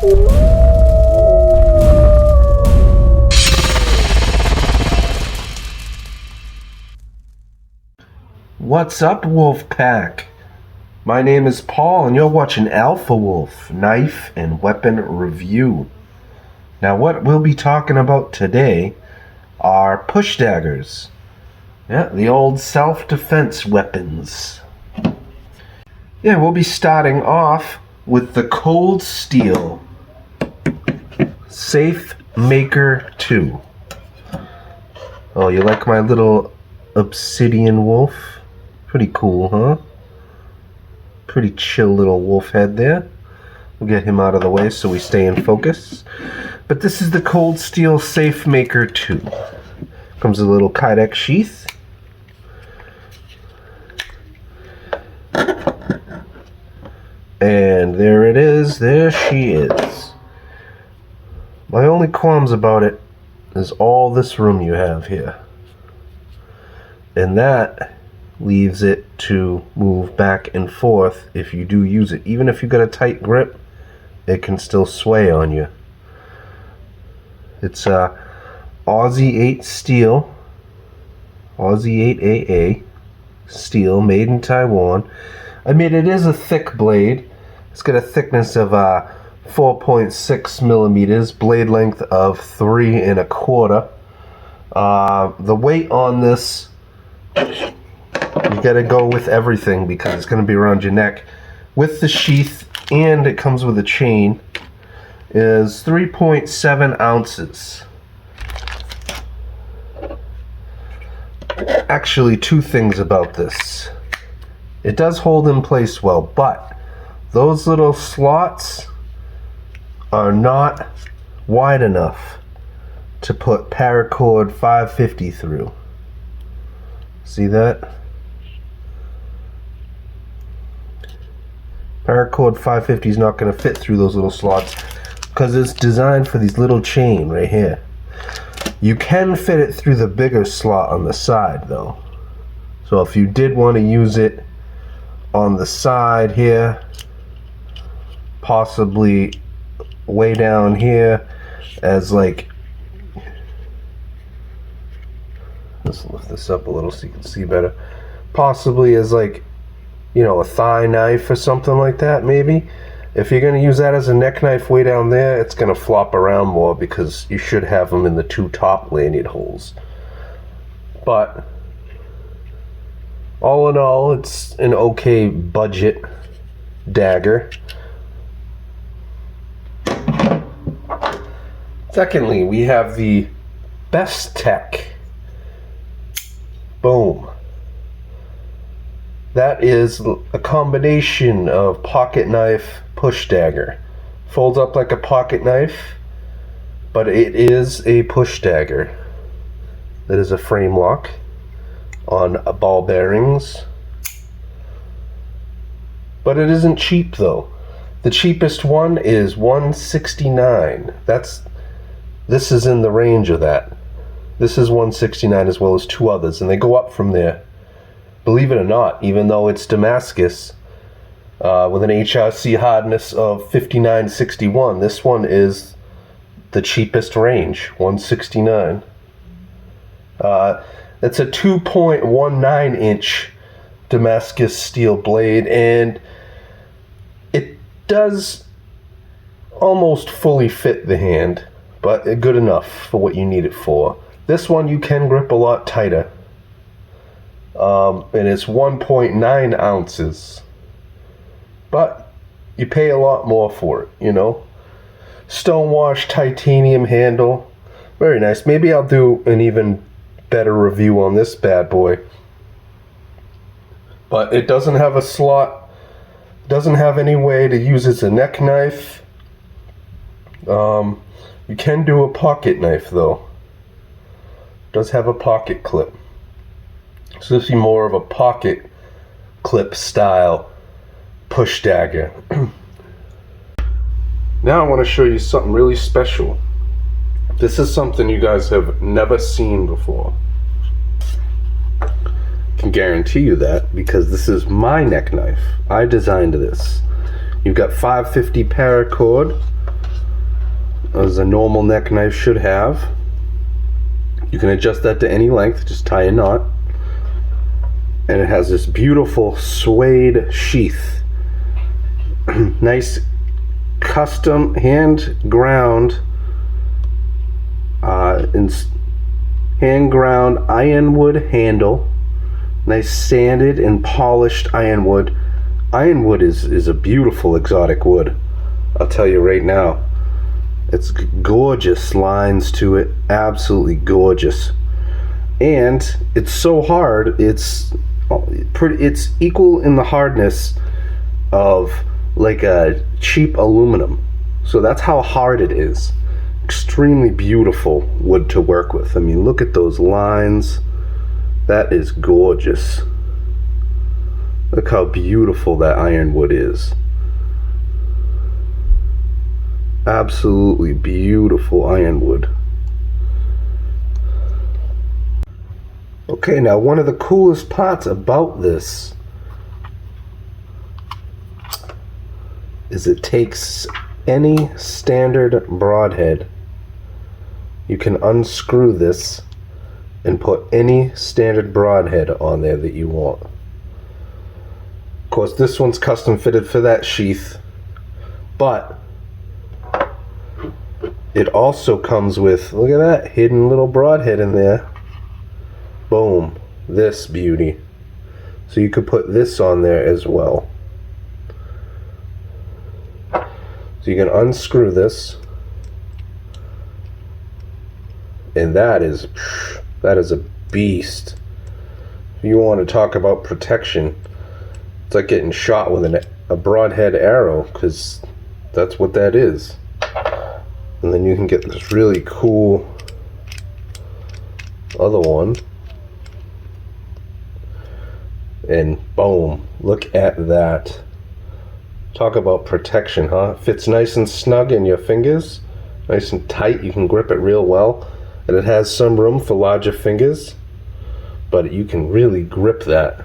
What's up, Wolf Pack? My name is Paul, and you're watching Alpha Wolf Knife and Weapon Review. Now, what we'll be talking about today are push daggers. Yeah, the old self-defense weapons. Yeah, we'll be starting off with the Cold Steel Safe Maker 2. Oh, you like my little obsidian wolf? Pretty cool, huh? Pretty chill little wolf head there. We'll get him out of the way so we stay in focus. But this is the Cold Steel Safe Maker 2. Comes with a little Kydex sheath. And there it is. There she is. My only qualms about it is all this room you have here. And that leaves it to move back and forth if you do use it. Even if you've got a tight grip, it can still sway on you. It's Aussie 8 steel, Aussie 8 AA steel, made in Taiwan. I mean, it is a thick blade. It's got a thickness of 4.6 millimeters, blade length of 3 1/4. The weight on this, you gotta go with everything because it's gonna be around your neck. With the sheath, and it comes with a chain, is 3.7 ounces. Actually, two things about this. It does hold in place well, but those little slots are not wide enough to put paracord 550 through. See that? Paracord 550 is not going to fit through those little slots because it's designed for these little chain right here. You can fit it through the bigger slot on the side though. So if you did want to use it on the side here, possibly way down here as like, let's lift this up a little so you can see better, possibly as like, you know, a thigh knife or something like that maybe. If you're going to use that as a neck knife way down there, it's going to flop around more because you should have them in the two top lanyard holes. But all in all, it's an okay budget dagger. Secondly, we have the Bestech. Boom. That is a combination of pocket knife, push dagger. Folds up like a pocket knife, but it is a push dagger. That is a frame lock on ball bearings. But it isn't cheap though. The cheapest one is $169. This is in the range of that. This is $169 as well as two others, and they go up from there. Believe it or not, even though it's Damascus with an HRC hardness of 5961, this one is the cheapest range, $169. It's a 2.19 inch Damascus steel blade, and it does almost fully fit the hand, but good enough for what you need it for. This one you can grip a lot tighter. And it's 1.9 ounces, but you pay a lot more for it, you know. Stonewash titanium handle, very nice. Maybe I'll do an even better review on this bad boy. But it doesn't have a slot, doesn't have any way to use as a neck knife. You can do a pocket knife though. It does have a pocket clip. So this is more of a pocket clip style push dagger. Now I want to show you something really special. This is something you guys have never seen before. I can guarantee you that because this is my neck knife. I designed this. You've got 550 paracord as a normal neck knife should have. You can adjust that to any length, just tie a knot. And it has this beautiful suede sheath. Nice custom hand ground ironwood handle. Nice sanded and polished ironwood. Ironwood is a beautiful exotic wood, I'll tell you right now. It's gorgeous lines to it, absolutely gorgeous. And it's so hard, it's equal in the hardness of like a cheap aluminum. So that's how hard it is. Extremely beautiful wood to work with. I mean, look at those lines. That is gorgeous. Look how beautiful that ironwood is. Absolutely beautiful ironwood. Okay, now one of the coolest parts about this is it takes any standard broadhead. You can unscrew this and put any standard broadhead on there that you want. Of course, this one's custom fitted for that sheath, but it also comes with, look at that, hidden little broadhead in there. Boom, this beauty. So you could put this on there as well. So you can unscrew this, and that is a beast. If you want to talk about protection, it's like getting shot with a broadhead arrow, because that's what that is. And then you can get this really cool other one, and boom, look at that. Talk about protection, huh? Fits nice and snug in your fingers, nice and tight. You can grip it real well, and it has some room for larger fingers, but you can really grip that.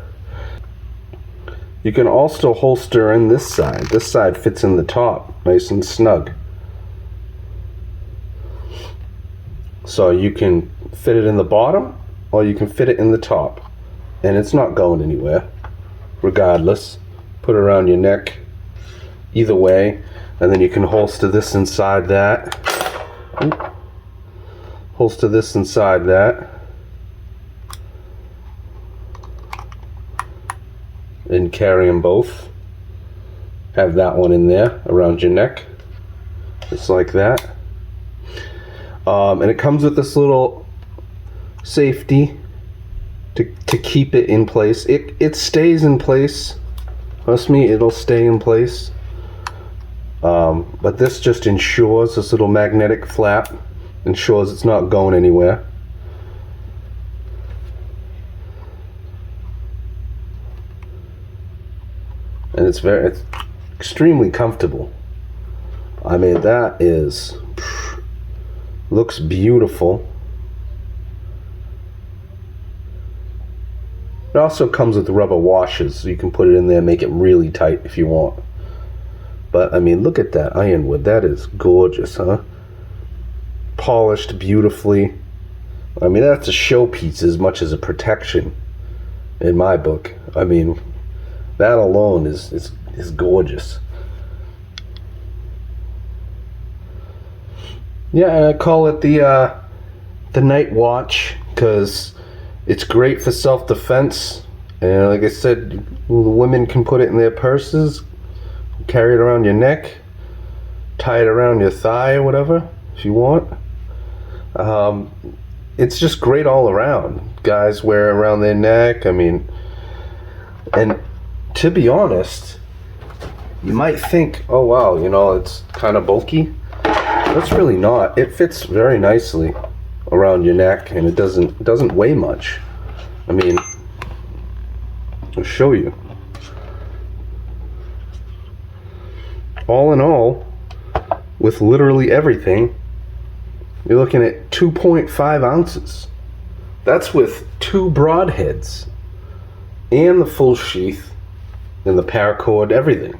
You can also holster in this side. This side fits in the top, nice and snug. So you can fit it in the bottom, or you can fit it in the top, and it's not going anywhere regardless. Put it around your neck either way, and then you can holster this inside that. Holster this inside that, and carry them both. Have that one in there around your neck, just like that. And it comes with this little safety to keep it in place. It stays in place. Trust me, it'll stay in place. But this just ensures, this little magnetic flap ensures it's not going anywhere. And it's extremely comfortable. I mean, that is, looks beautiful. It also comes with rubber washers, so you can put it in there and make it really tight if you want. But I mean, look at that ironwood. That is gorgeous, huh? Polished beautifully. I mean, that's a showpiece as much as a protection in my book. I mean, that alone is gorgeous. Yeah, and I call it the night watch because it's great for self-defense. And like I said, the women can put it in their purses, carry it around your neck, tie it around your thigh or whatever if you want. It's just great all around. Guys wear it around their neck. I mean, and to be honest, you might think, oh wow, you know, it's kind of bulky. That's really not. It fits very nicely around your neck, and it doesn't weigh much. I mean, I'll show you. All in all, with literally everything, you're looking at 2.5 ounces. That's with 2 broadheads and the full sheath and the paracord, everything.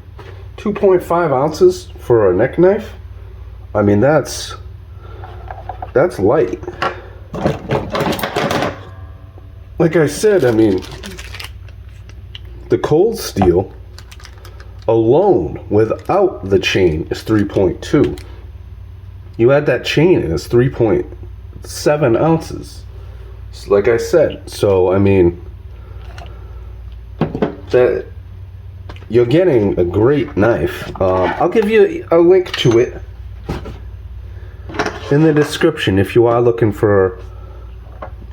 2.5 ounces for a neck knife? I mean, that's light. Like I said, I mean, the cold steel alone without the chain is 3.2. You add that chain in, it's 3.7 ounces. Like I said, so I mean, that you're getting a great knife. I'll give you a link to it in the description if you are looking for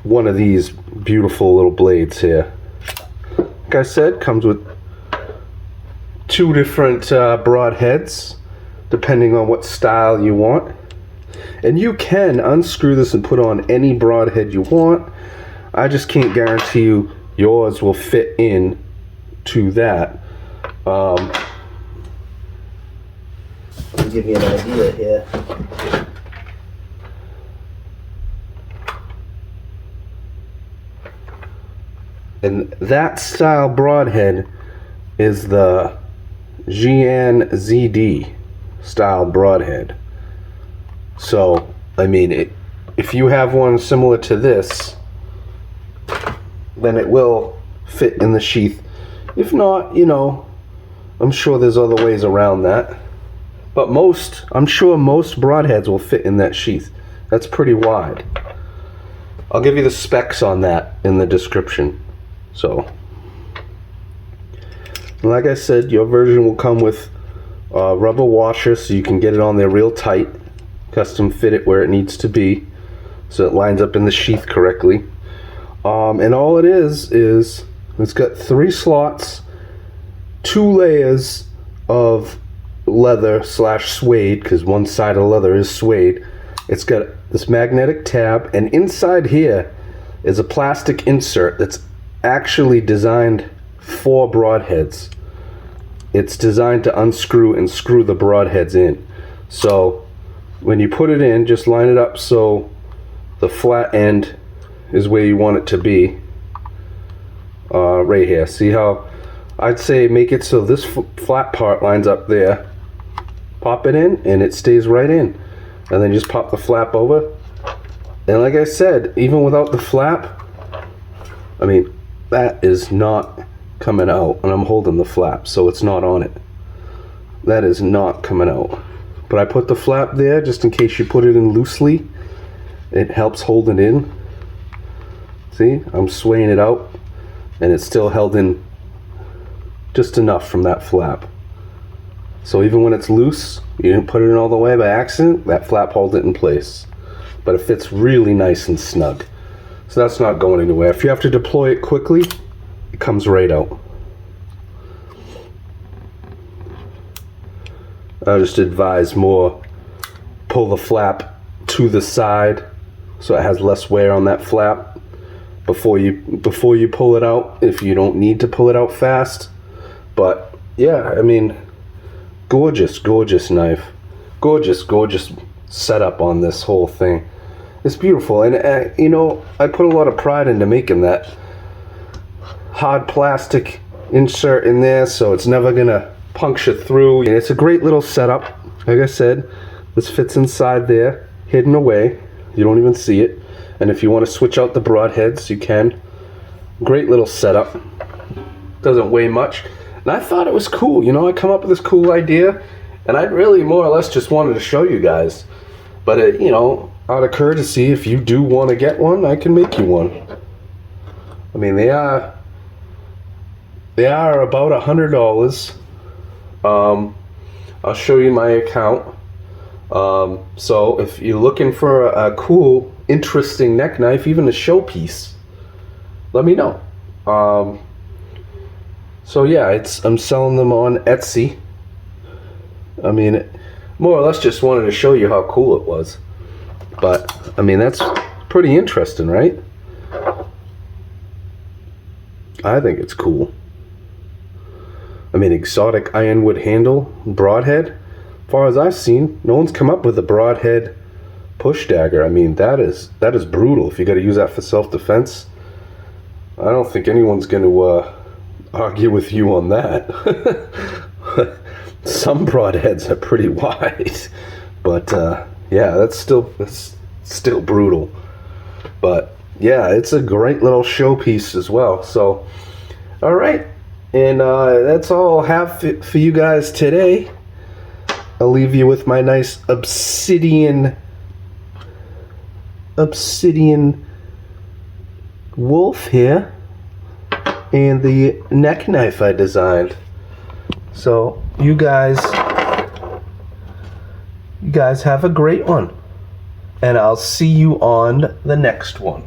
one of these beautiful little blades here. Like I said, comes with 2 different broadheads depending on what style you want, and you can unscrew this and put on any broadhead you want. I just can't guarantee you yours will fit in to that. Let me give you an idea here. And that style broadhead is the GNZD style broadhead. So, I mean, if you have one similar to this, then it will fit in the sheath. If not, you know, I'm sure there's other ways around that. But I'm sure most broadheads will fit in that sheath. That's pretty wide. I'll give you the specs on that in the description. So, like I said, your version will come with rubber washer, so you can get it on there real tight, custom fit it where it needs to be, so it lines up in the sheath correctly. And all it is it's got 3 slots, 2 layers of leather / suede, because one side of leather is suede. It's got this magnetic tab, and inside here is a plastic insert that's actually designed for broadheads. It's designed to unscrew and screw the broadheads in. So when you put it in, just line it up so the flat end is where you want it to be. Right here. See how I'd say make it so this flat part lines up there. Pop it in and it stays right in. And then just pop the flap over. And like I said, even without the flap, I mean, that is not coming out, and I'm holding the flap so it's not on it. That is not coming out. But I put the flap there just in case you put it in loosely. It helps hold it in. See, I'm swaying it out and it's still held in just enough from that flap. So even when it's loose, you didn't put it in all the way by accident, that flap holds it in place. But it fits really nice and snug. So that's not going anywhere. If you have to deploy it quickly, it comes right out. I just advise more pull the flap to the side so it has less wear on that flap before you pull it out, if you don't need to pull it out fast. But yeah, I mean, gorgeous knife, gorgeous setup on this whole thing. It's beautiful, and you know, I put a lot of pride into making that hard plastic insert in there, so it's never gonna puncture through. And it's a great little setup. Like I said, this fits inside there, hidden away. You don't even see it. And if you want to switch out the broadheads, you can. Great little setup. Doesn't weigh much. And I thought it was cool. You know, I come up with this cool idea, and I really more or less just wanted to show you guys. But it, you know, out of courtesy, if you do want to get one, I can make you one. I mean, they are about $100. I'll show you my account. So if you're looking for a cool, interesting neck knife, even a showpiece, let me know. So yeah, I'm selling them on Etsy. I mean, more or less just wanted to show you how cool it was. But I mean, that's pretty interesting, right? I think it's cool. I mean, exotic ironwood handle, broadhead. As far as I've seen, no one's come up with a broadhead push dagger. I mean, that is brutal. If you got to use that for self-defense, I don't think anyone's going to argue with you on that. Some broadheads are pretty wide, But yeah, that's still brutal. But yeah, it's a great little showpiece as well. So, all right, and that's all I'll have for you guys today. I'll leave you with my nice obsidian wolf here, and the neck knife I designed. So you guys have a great one, and I'll see you on the next one.